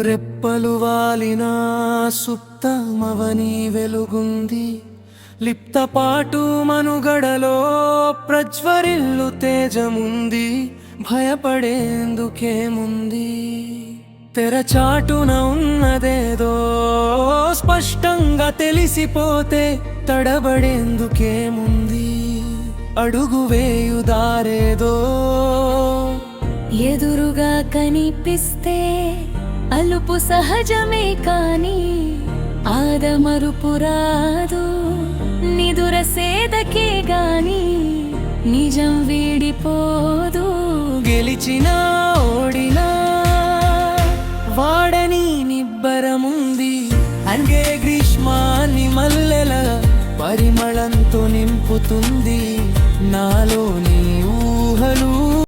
రెప్పలు వాలిన సుప్తమవని వెలుగుంది, లిప్తపాటు మనుగడలో ప్రజ్వరిల్లు తేజముంది. భయపడేందుకేముంది, తెరచాటున ఉన్నదేదో స్పష్టంగా తెలిసిపోతే తడబడేందుకేముంది. అడుగు వేయుదారేదో ఎదురుగా కనిపిస్తే అలుపు సహజమే కాని ఆదమరుపు రాదు. నిదుర సేదకే గాని నిజం వీడిపోదు. గెలిచినా ఓడినా వాడని నిబ్బరముంది. అంగే గ్రీష్మాన్ని మల్లెల పరిమళంతో నింపుతుంది. నాలోని ఊహలు